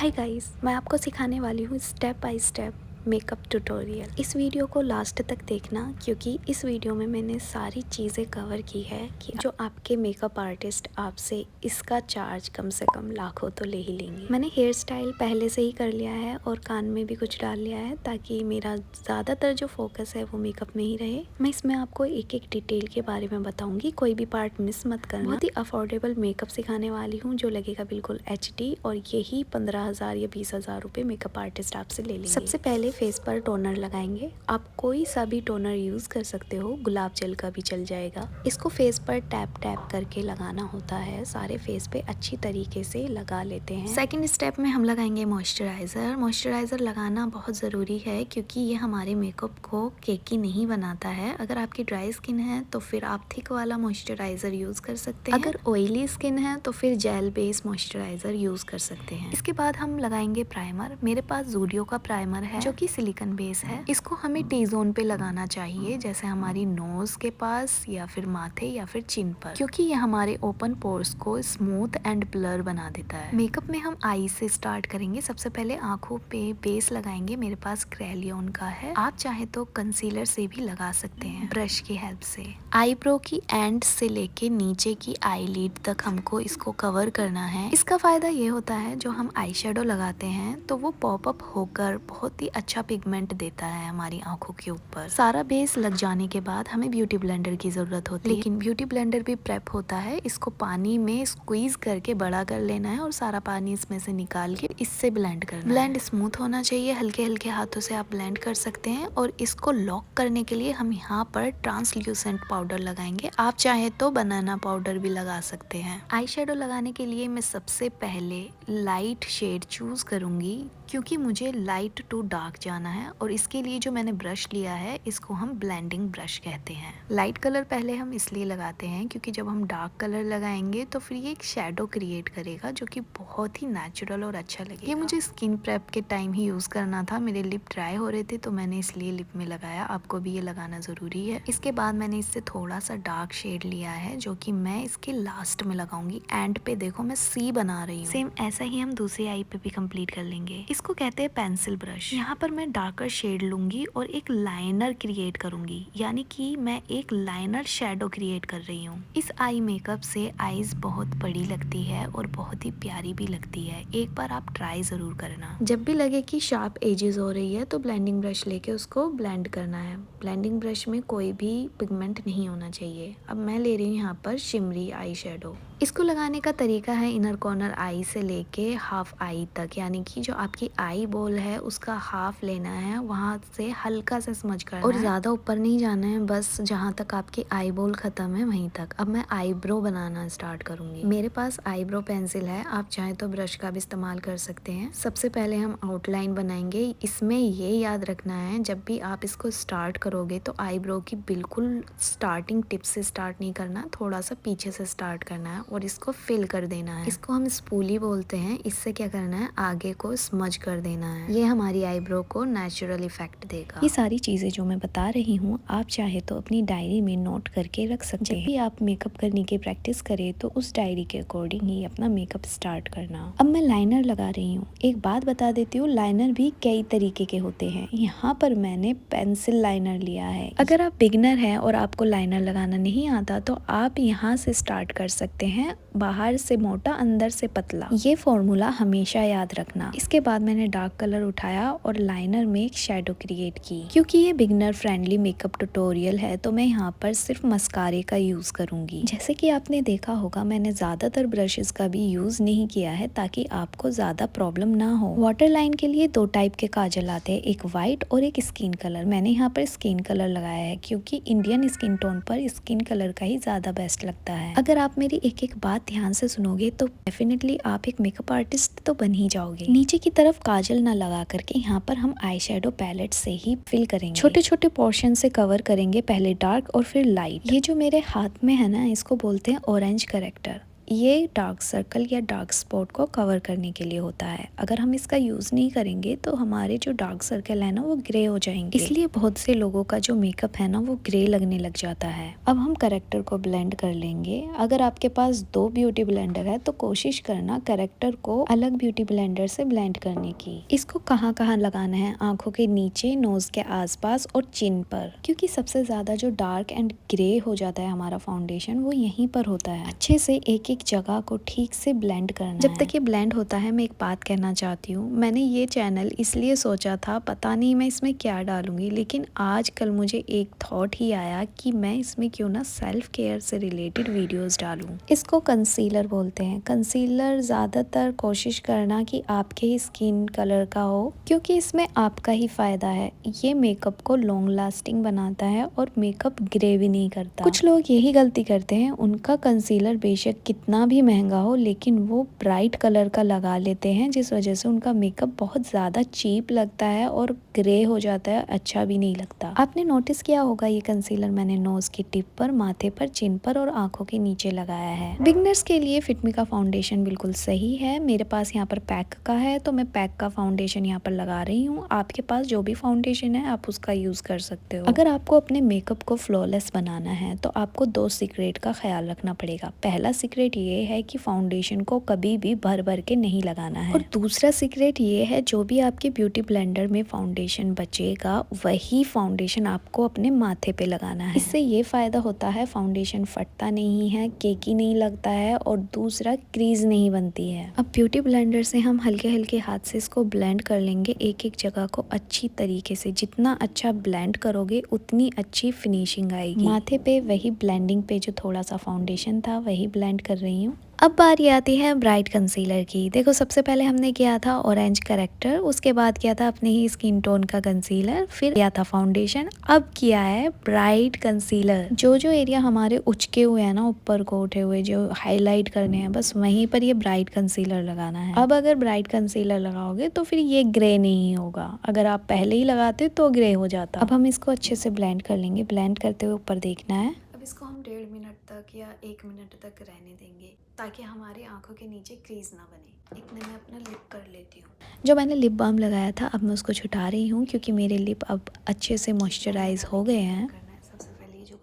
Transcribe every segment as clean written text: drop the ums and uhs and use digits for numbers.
Hi guys, मैं आपको सिखाने वाली हूँ step by step makeup tutorial. इस वीडियो को लास्ट तक देखना क्योंकि इस वीडियो में मैंने सारी चीज़ें कवर की है कि जो आपके मेकअप आर्टिस्ट आपसे इसका चार्ज कम से कम लाखों तो ले ही लेंगे। मैंने हेयर स्टाइल पहले से ही कर लिया है और कान में भी कुछ डाल लिया है ताकि मेरा ज़्यादातर जो फोकस है वो मेकअप में ही रहे। मैं इसमें आपको एक एक डिटेल के बारे में बताऊंगी, कोई भी पार्ट मिस मत करना। बहुत ही अफोर्डेबल मेकअप सिखाने वाली हूँ जो लगेगा बिल्कुल HD, और यही 15,000 या 20,000 रुपये मेकअप आर्टिस्ट आपसे ले लेंगे। सबसे पहले फेस पर टोनर लगाएंगे। आप कोई सा भी टोनर यूज़ कर सकते हो, गुलाब जल का भी चल जाएगा। इसको फेस पर टैप टैप करके लगाना होता है, सारे फेस पे अच्छी तरीके से लगा लेते हैं। सेकंड स्टेप में हम लगाएंगे मॉइस्चराइज़र। मॉइस्चराइज़र लगाना बहुत ज़रूरी है क्योंकि ये हमारे मेकअप को केकी नहीं बनाता है। अगर आपकी ड्राई स्किन है तो फिर आप थिक वाला मॉइस्चराइज़र यूज़ कर सकते हैं। अगर ऑयली स्किन है तो फिर जेल बेस्ड मॉइस्चराइज़र यूज़ कर सकते हैं। इसके बाद हम लगाएंगे प्राइमर। मेरे पास ज़ूडियो का प्राइमर है जो कि सिलिकॉन बेस है। इसको हमें टी जोन पे लगाना चाहिए, जैसे हमारी नोज के पास या फिर माथे या फिर चिन पर, क्योंकि ये हमारे ओपन पोर्स को स्मूथ एंड ब्लर बना देता है। मेकअप में हम आई से स्टार्ट करेंगे। सबसे पहले आंखों पे बेस लगाएंगे। मेरे पास क्रेलियन का है, आप चाहे तो कंसीलर से भी लगा सकते हैं ब्रश की हेल्प से। आईब्रो की एंड से लेके नीचे की आईलिड तक हमको इसको कवर करना है। इसका फायदा ये होता है जो हम आई शेडो लगाते हैं तो वो पॉप अप होकर बहुत ही अच्छा पिगमेंट देता है हमारी आंखों के ऊपर। सारा बेस लग जाने के बाद हमें ब्यूटी ब्लेंडर की जरूरत होती है, लेकिन ब्यूटी ब्लेंडर भी प्रेप होता है। इसको पानी में स्क्वीज करके बड़ा कर लेना है और सारा पानी इसमें से निकाल के इससे ब्लेंड करना है। ब्लेंड स्मूथ होना चाहिए, हल्के हल्के हाथों से आप ब्लेंड कर सकते हैं। और इसको लॉक करने के लिए हम यहाँ पर ट्रांसल्यूसेंट पाउडर लगाएंगे। आप चाहे तो बनाना पाउडर भी लगा सकते हैं। आई शेडो लगाने के लिए मैं सबसे पहले लाइट शेड चूज करूंगी क्योंकि मुझे लाइट टू डार्क जाना है, और इसके लिए जो मैंने ब्रश लिया है इसको हम ब्लेंडिंग ब्रश कहते हैं। लाइट कलर पहले हम इसलिए लगाते हैं क्योंकि जब हम डार्क कलर लगाएंगे तो फिर ये एक शेडो क्रिएट करेगा जो कि बहुत ही नेचुरल और अच्छा लगेगा। ये मुझे स्किन प्रेप के टाइम ही यूज करना था, मेरे लिप ड्राई हो रहे थे तो मैंने इसलिए लिप में लगाया। आपको भी ये लगाना जरूरी है। इसके बाद मैंने इससे थोड़ा सा डार्क शेड लिया है जो कि मैं इसके लास्ट में लगाऊंगी। एंड पे देखो मैं सी बना रही हूँ। सेम ऐसा ही हम दूसरी आई पे भी कंप्लीट कर लेंगे। इसको कहते हैं पेंसिल ब्रश। यहाँ पर मैं डार्कर शेड लूंगी और एक लाइनर क्रिएट करूंगी, यानी कि मैं एक लाइनर शेडो क्रिएट कर रही हूँ। इस आई मेकअप से आईज बहुत बड़ी लगती है और बहुत ही प्यारी भी लगती है। एक बार आप ट्राई जरूर करना। जब भी लगे कि शार्प एजेस हो रही है तो ब्लेंडिंग ब्रश लेके उसको ब्लेंड करना है। ब्लेंडिंग ब्रश में कोई भी पिगमेंट नहीं होना चाहिए। अब मैं ले रही हूँ यहाँ पर शिमरी आई शेडो। इसको लगाने का तरीका है इनर कॉर्नर आई से लेके हाफ आई तक, यानी कि जो आपकी आई बॉल है उसका हाफ लेना है, वहां से हल्का सा स्मज करना और ज्यादा ऊपर नहीं जाना है, बस जहां तक आपकी आई बॉल खत्म है वहीं तक। अब मैं आईब्रो बनाना स्टार्ट करूंगी। मेरे पास आईब्रो पेंसिल है, आप चाहे तो ब्रश का भी इस्तेमाल कर सकते हैं। सबसे पहले हम आउटलाइन बनाएंगे। इसमें ये याद रखना है जब भी आप इसको स्टार्ट करोगे तो आईब्रो की बिल्कुल स्टार्टिंग टिप से स्टार्ट नहीं करना, थोड़ा सा पीछे से स्टार्ट करना है और इसको फिल कर देना है। इसको हम स्पूली बोलते हैं। इससे क्या करना है, आगे को स्मज कर देना है। ये हमारी आईब्रो को नेचुरल इफेक्ट देगा। ये सारी चीजें जो मैं बता रही हूँ आप चाहे तो अपनी डायरी में नोट करके रख सकते हैं। जब भी आप मेकअप करने की प्रैक्टिस करें तो उस डायरी के अकॉर्डिंग ही अपना मेकअप स्टार्ट करना। अब मैं लाइनर लगा रही हूँ। एक बात बता देती हूँ, लाइनर भी कई तरीके के होते हैं। यहाँ पर मैंने पेंसिल लाइनर लिया है। अगर आप बिगनर हैं और आपको लाइनर लगाना नहीं आता तो आप यहाँ से स्टार्ट कर सकते हैं, बाहर से मोटा अंदर से पतला। ये फॉर्मूला हमेशा याद रखना। इसके बाद मैंने डार्क कलर उठाया और लाइनर में एक शेडो क्रिएट की। क्योंकि ये बिगनर फ्रेंडली मेकअप ट्यूटोरियल है तो मैं यहाँ पर सिर्फ मस्कारे का यूज करूंगी। जैसे कि आपने देखा होगा मैंने ज्यादातर ब्रशेस का भी यूज नहीं किया है ताकि आपको ज्यादा प्रॉब्लम ना हो। वाटर लाइन के लिए दो टाइप के काजल आते हैं, एक व्हाइट और एक स्किन कलर। मैंने यहाँ पर स्किन कलर लगाया है क्योंकि इंडियन स्किन टोन पर स्किन कलर का ही ज्यादा बेस्ट लगता है। अगर आप मेरी एक एक बात ध्यान से सुनोगे तो डेफिनेटली आप एक मेकअप आर्टिस्ट तो बन ही जाओगे। नीचे की तरफ काजल ना लगा करके यहाँ पर हम आई शेडो पैलेट से ही फिल करेंगे। छोटे छोटे पोर्शन से कवर करेंगे, पहले डार्क और फिर लाइट। ये जो मेरे हाथ में है ना इसको बोलते हैं ऑरेंज करेक्टर। ये डार्क सर्कल या डार्क स्पॉट को कवर करने के लिए होता है। अगर हम इसका यूज़ नहीं करेंगे तो हमारे जो डार्क सर्कल है ना वो ग्रे हो जाएंगे, इसलिए बहुत से लोगों का जो मेकअप है ना वो ग्रे लगने लग जाता है। अब हम करेक्टर को ब्लेंड कर लेंगे। अगर आपके पास 2 ब्यूटी ब्लेंडर है तो कोशिश करना करेक्टर को अलग ब्यूटी ब्लेंडर से ब्लेंड करने की। इसको कहाँ कहाँ लगाना है, आंखों के नीचे, नोज के आसपास और चिन पर, क्योंकि सबसे ज्यादा जो डार्क एंड ग्रे हो जाता है हमारा फाउंडेशन वो यहीं पर होता है। अच्छे से एक एक जगह को ठीक से ब्लेंड करना है। जब तक ये ब्लेंड होता है मैं एक बात कहना चाहती हूँ, मैंने ये चैनल इसलिए सोचा था, पता नहीं मैं इसमें क्या डालूंगी, लेकिन आजकल मुझे एक थॉट ही आया कि मैं इसमें क्यों ना सेल्फ केयर से रिलेटेड वीडियोस डालूं। इसको कंसीलर बोलते हैं। कंसीलर ज़्यादातर कोशिश करना कि आपके ही स्किन कलर का हो, क्योंकि इसमें आपका ही फायदा है। ये मेकअप को लॉन्ग लास्टिंग बनाता है और मेकअप ग्रे भी नहीं करता। कुछ लोग यही गलती करते हैं, उनका कंसीलर बेशक कितना भी महंगा हो लेकिन वो ब्राइट कलर का लगा लेते हैं, जिस वजह से उनका मेकअप बहुत ज़्यादा चीप लगता है और ग्रे हो जाता है, अच्छा भी नहीं लगता। आपने नोटिस किया होगा ये कंसीलर मैंने नोज की टिप पर, माथे पर, चिन पर और आंखों के नीचे लगाया है। बिगनर्स के लिए फिटमी का फाउंडेशन बिल्कुल सही है। मेरे पास यहाँ पर पैक का है तो मैं पैक का फाउंडेशन यहाँ पर लगा रही हूँ। आपके पास जो भी फाउंडेशन है आप उसका यूज कर सकते हो। अगर आपको अपने मेकअप को फ्लॉलेस बनाना है तो आपको 2 सीक्रेट का ख्याल रखना पड़ेगा। पहला सीक्रेट ये है कि फाउंडेशन को कभी भी भर भर के नहीं लगाना है, और दूसरा सीक्रेट ये है जो भी आपके ब्यूटी ब्लेंडर में फाउंडेशन बचेगा वही फाउंडेशन आपको अपने माथे पे लगाना है। इससे ये फायदा होता है, फाउंडेशन फटता नहीं है, केकी नहीं लगता है और दूसरा क्रीज नहीं बनती है। अब ब्यूटी ब्लेंडर से हम हल्के हल्के हाथ से इसको ब्लेंड कर लेंगे, एक एक जगह को अच्छी तरीके से। जितना अच्छा ब्लेंड करोगे उतनी अच्छी फिनिशिंग आएगी। माथे पे वही ब्लेंडिंग पे जो थोड़ा सा फाउंडेशन था वही ब्लेंड कर रही हूँ। अब बारी आती है ब्राइट कंसीलर की। देखो सबसे पहले हमने किया था ऑरेंज करेक्टर, उसके बाद किया था अपने ही स्किन टोन का कंसीलर, फिर किया था फाउंडेशन, अब किया है ब्राइट कंसीलर। जो जो एरिया हमारे उचके हुए हैं ना, ऊपर को उठे हुए जो हाईलाइट करने हैं, बस वहीं पर ये ब्राइट कंसीलर लगाना है। अब अगर ब्राइट कंसीलर लगाओगे तो फिर ये ग्रे नहीं होगा, अगर आप पहले ही लगाते तो ग्रे हो जाता। अब हम इसको अच्छे से ब्लेंड कर लेंगे। ब्लेंड करते हुए ऊपर देखना है। अब इसको हम 1.5 मिनट तक या 1 मिनट तक रहने देंगे ताकि हमारी आंखों के नीचे क्रीज ना बने। इतने में अपना लिप कर लेती हूँ। जो मैंने लिप बाम लगाया था अब मैं उसको छुटा रही हूँ, क्योंकि मेरे लिप अब अच्छे से मॉइस्चराइज हो गए हैं। करना है सबसे पहले ये जो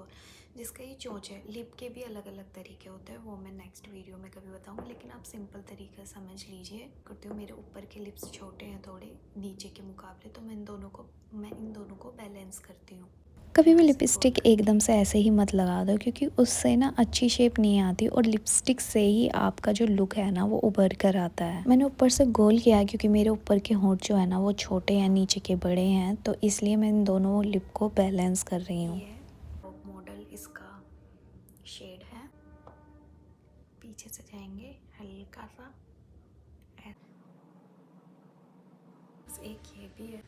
जिसका ये चोंच है, लिप के भी अलग अलग तरीके होते हैं, वो मैं नेक्स्ट वीडियो में कभी बताऊँगी, लेकिन आप सिंपल तरीके समझ लीजिए। करते हो, मेरे ऊपर के लिप्स छोटे हैं थोड़े नीचे के मुकाबले, तो मैं इन दोनों को बैलेंस करती हूँ। कभी भी लिपस्टिक एकदम से ऐसे ही मत लगा दो, क्योंकि उससे ना अच्छी शेप नहीं आती, और लिपस्टिक से ही आपका जो लुक है ना वो उभर कर आता है। मैंने ऊपर से गोल किया क्योंकि मेरे ऊपर के होंठ जो है ना वो छोटे हैं, नीचे के बड़े हैं, तो इसलिए मैं इन दोनों लिप को बैलेंस कर रही हूँ। मॉडल इसका शेड है, पीछे से जाएंगे हल्का सा, एक ये भी है।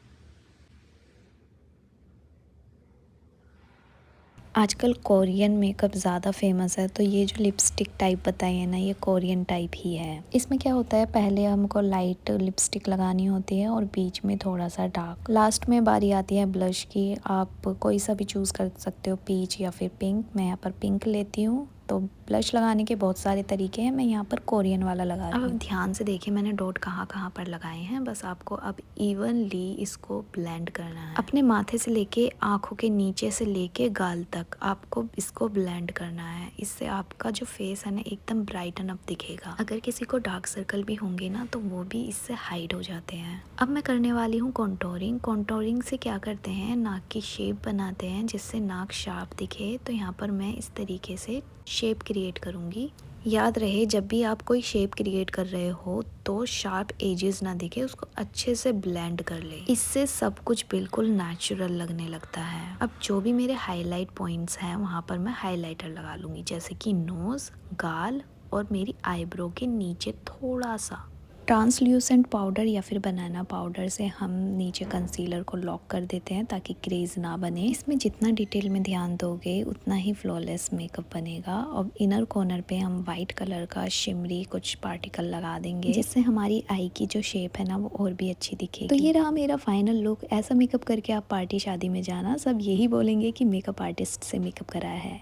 आजकल कोरियन मेकअप ज़्यादा फेमस है, तो ये जो लिपस्टिक टाइप बताई है ना ये कोरियन टाइप ही है। इसमें क्या होता है, पहले हमको लाइट लिपस्टिक लगानी होती है और बीच में थोड़ा सा डार्क, लास्ट में बारी आती है ब्लश की। आप कोई सा भी चूज़ कर सकते हो, पीच या फिर पिंक। मैं यहाँ पर पिंक लेती हूँ। तो ब्लश लगाने के बहुत सारे तरीके हैं, मैं यहाँ पर कोरियन वाला लगा रही हूँ। अब ध्यान से देखिए मैंने डॉट कहाँ कहाँ पर लगाए हैं, बस आपको अब इवनली इसको ब्लेंड करना है। अपने माथे से लेके आंखों के नीचे से लेके गाल तक आपको इसको ब्लेंड करना है। इससे आपका जो फेस है ना एकदम ब्राइटन अप दिखेगा। अगर किसी को डार्क सर्कल भी होंगे ना तो वो भी इससे हाइड हो जाते हैं। अब मैं करने वाली हूँ कॉन्टोरिंग। कॉन्टोरिंग से क्या करते हैं, नाक की शेप बनाते हैं जिससे नाक शार्प दिखे। तो यहाँ पर मैं इस तरीके से शेप क्रिएट करूँगी। याद रहे जब भी आप कोई शेप क्रिएट कर रहे हो तो शार्प एजेस ना दिखे, उसको अच्छे से ब्लेंड कर ले। इससे सब कुछ बिल्कुल नेचुरल लगने लगता है। अब जो भी मेरे हाईलाइट पॉइंट्स हैं वहाँ पर मैं हाईलाइटर लगा लूँगी, जैसे कि नोज़, गाल और मेरी आईब्रो के नीचे थोड़ा सा। ट्रांसल्यूसेंट पाउडर या फिर बनाना पाउडर से हम नीचे कंसीलर को लॉक कर देते हैं ताकि क्रेज ना बने। इसमें जितना डिटेल में ध्यान दोगे उतना ही फ्लॉलेस मेकअप बनेगा। और इनर कॉर्नर पे हम वाइट कलर का शिमरी कुछ पार्टिकल लगा देंगे, जिससे हमारी आई की जो शेप है ना वो और भी अच्छी दिखेगी। तो ये रहा मेरा फाइनल लुक। ऐसा मेकअप करके आप पार्टी शादी में जाना, सब यही बोलेंगे कि मेकअप आर्टिस्ट से मेकअप कराया है।